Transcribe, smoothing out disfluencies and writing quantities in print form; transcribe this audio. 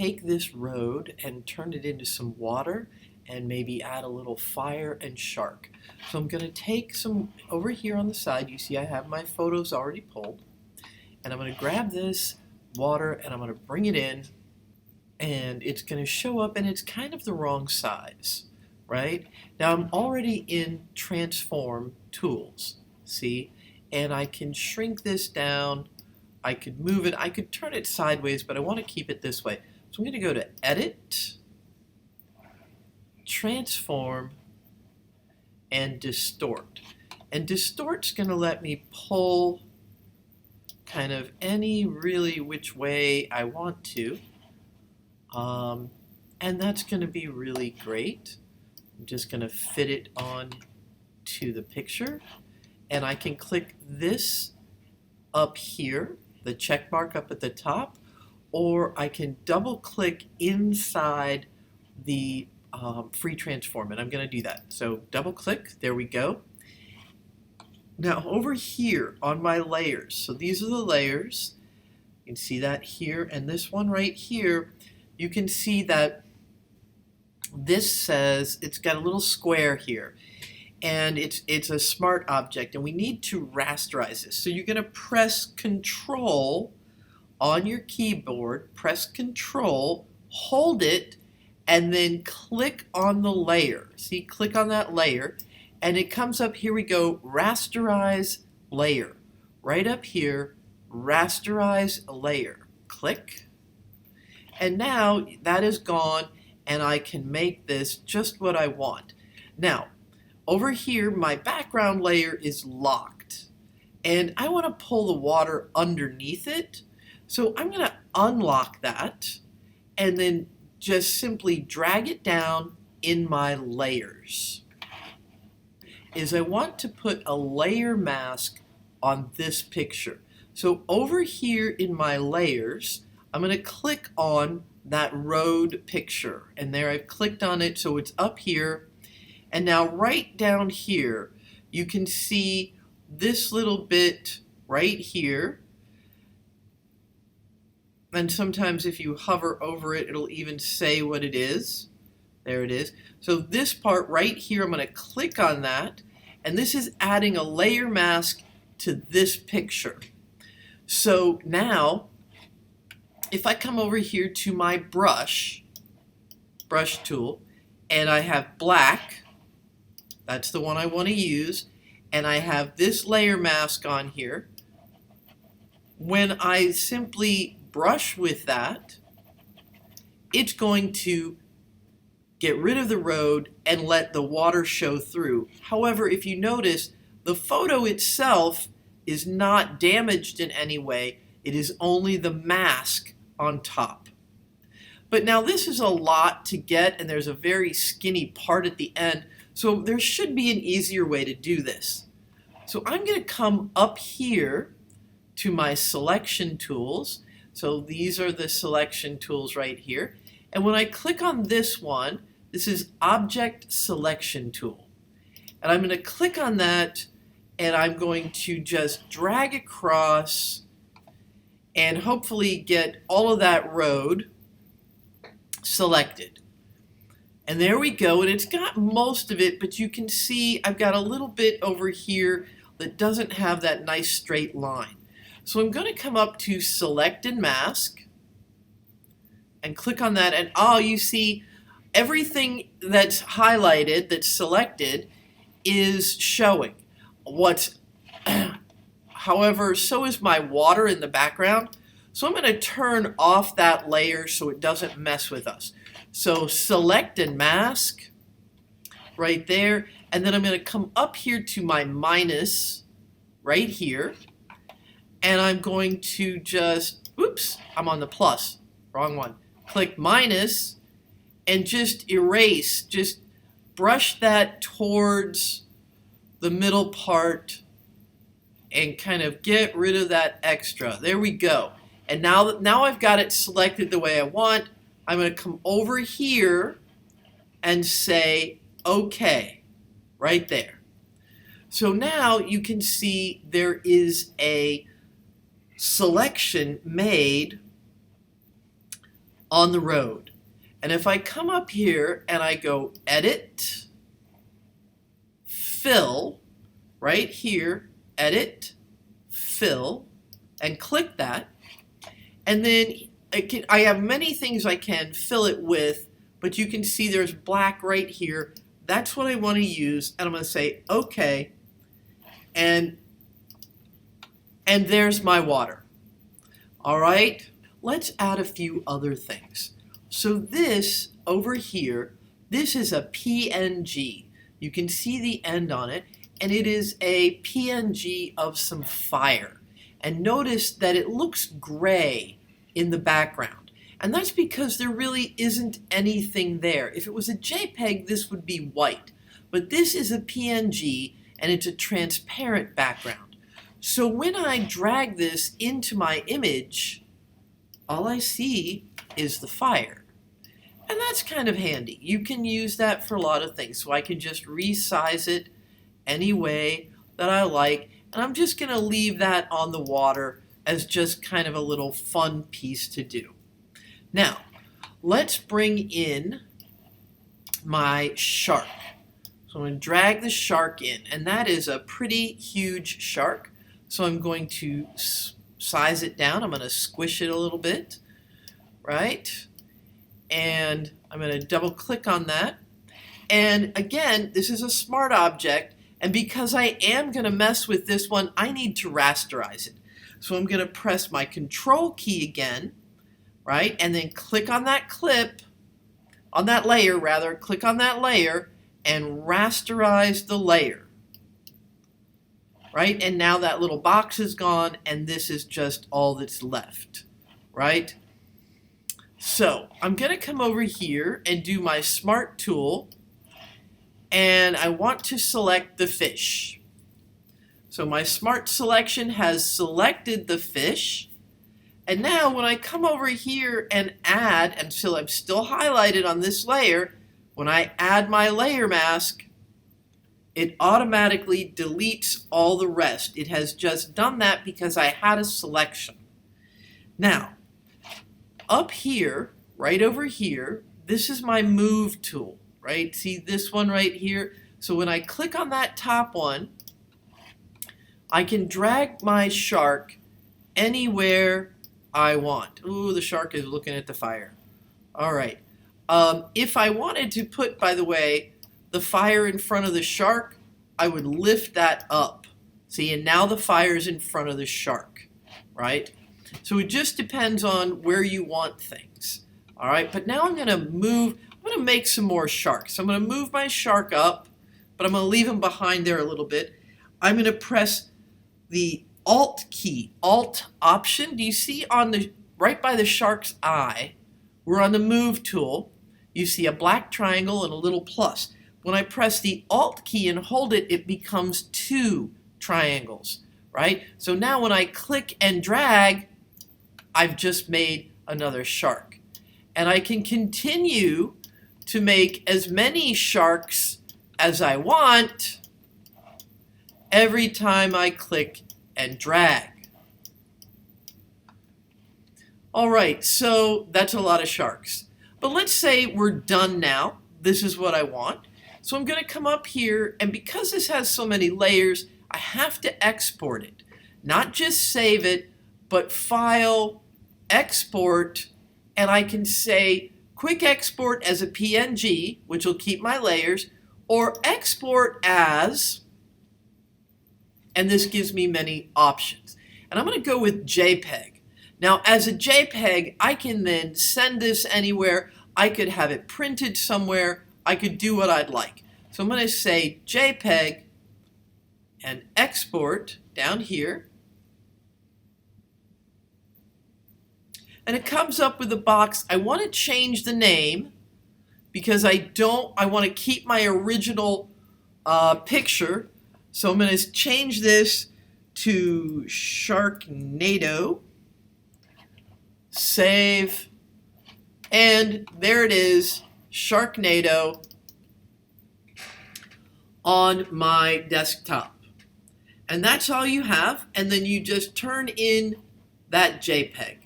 take this road and turn it into some water and maybe add a little fire and shark. So I'm going to take some, over here on the side, you see I have my photos already pulled, and I'm going to grab this water and I'm going to bring it in, and it's going to show up and it's kind of the wrong size, right? Now I'm already in Transform Tools, see? And I can shrink this down, I could move it, I could turn it sideways, but I want to keep it this way. So I'm going to go to Edit, Transform, and Distort. And Distort's going to let me pull kind of any really which way I want to. And that's going to be really great. I'm just going to fit it on to the picture. And I can click this up here, the check mark up at the top, or I can double click inside the free transform, and I'm going to do that. So double click, there we go. Now over here on my layers, so these are the layers, you can see that here, and this one right here, you can see that this says, it's got a little square here, and it's a smart object, and we need to rasterize this. So you're going to press Control on your keyboard, press Control, hold it, and then click on the layer. See, click on that layer, and it comes up, here we go, Rasterize Layer. Right up here, Rasterize Layer. Click. And now that is gone, and I can make this just what I want. Now, over here, my background layer is locked, and I want to pull the water underneath it. So I'm going to unlock that, and then just simply drag it down in my layers. I want to put a layer mask on this picture. So over here in my layers, I'm going to click on that road picture, and there I've clicked on it, so it's up here. And now right down here, you can see this little bit right here. And sometimes if you hover over it, it'll even say what it is. There it is. So this part right here, I'm going to click on that, and this is adding a layer mask to this picture. So now, if I come over here to my brush tool, and I have black, that's the one I want to use, and I have this layer mask on here, when I simply brush with that, it's going to get rid of the road and let the water show through. However, if you notice, the photo itself is not damaged in any way. It is only the mask on top. But now this is a lot to get, and there's a very skinny part at the end, so there should be an easier way to do this. So I'm going to come up here to my selection tools. So these are the selection tools right here. And when I click on this one, this is Object Selection Tool. And I'm going to click on that, and I'm going to just drag across and hopefully get all of that road selected. And there we go, and it's got most of it, but you can see I've got a little bit over here that doesn't have that nice straight line. So I'm going to come up to Select and Mask and click on that, and you see everything that's highlighted, that's selected, is showing. However, so is my water in the background. So I'm going to turn off that layer so it doesn't mess with us. So Select and Mask right there, and then I'm going to come up here to my minus right here, and I'm going to just, oops, I'm on the plus, wrong one. Click minus and just erase, just brush that towards the middle part and kind of get rid of that extra. There we go. And now I've got it selected the way I want. I'm going to come over here and say OK, right there. So now you can see there is a selection made on the road. And if I come up here and I go Edit, Fill, right here, Edit, Fill, and click that, and then I have many things I can fill it with, but you can see there's black right here. That's what I want to use, and I'm going to say OK, and there's my water. All right, let's add a few other things. So this over here, this is a PNG. You can see the end on it, and it is a PNG of some fire. And notice that it looks gray in the background. And that's because there really isn't anything there. If it was a JPEG, this would be white. But this is a PNG, and it's a transparent background. So when I drag this into my image, all I see is the fire. And that's kind of handy. You can use that for a lot of things. So I can just resize it any way that I like. And I'm just going to leave that on the water as just kind of a little fun piece to do. Now, let's bring in my shark. So I'm going to drag the shark in. And that is a pretty huge shark. So I'm going to size it down. I'm going to squish it a little bit, right? And I'm going to double click on that. And again, this is a smart object. And because I am going to mess with this one, I need to rasterize it. So I'm going to press my Control key again, right? And then click on that clip, on that layer rather, click on that layer and rasterize the layer. Right? And now that little box is gone and this is just all that's left, right? So I'm going to come over here and do my Smart tool, and I want to select the fish. So my Smart selection has selected the fish, and now when I come over here and add, and so I'm still highlighted on this layer, when I add my layer mask, it automatically deletes all the rest. It has just done that because I had a selection. Now, up here, right over here, this is my Move tool, right? See this one right here? So when I click on that top one, I can drag my shark anywhere I want. Ooh, the shark is looking at the fire. All right. If I wanted to put, by the way, the fire in front of the shark, I would lift that up. See, and now the fire is in front of the shark, right? So it just depends on where you want things. All right, but now I'm going to make some more sharks. So I'm going to move my shark up, but I'm going to leave him behind there a little bit. I'm going to press the Alt key, Alt Option. Do you see on the right by the shark's eye, we're on the Move tool. You see a black triangle and a little plus. When I press the Alt key and hold it, it becomes 2 triangles, right? So now when I click and drag, I've just made another shark. And I can continue to make as many sharks as I want every time I click and drag. All right, so that's a lot of sharks. But let's say we're done now. This is what I want. So I'm going to come up here, and because this has so many layers, I have to export it. Not just save it, but File, Export, and I can say Quick Export as a PNG, which will keep my layers, or Export as, and this gives me many options. And I'm going to go with JPEG. Now, as a JPEG, I can then send this anywhere. I could have it printed somewhere. I could do what I'd like. So I'm going to say JPEG and export down here. And it comes up with a box. I want to change the name because I want to keep my original picture. So I'm going to change this to Sharknado. Save. And there it is, Sharknado on my desktop. And that's all you have. And then you just turn in that JPEG.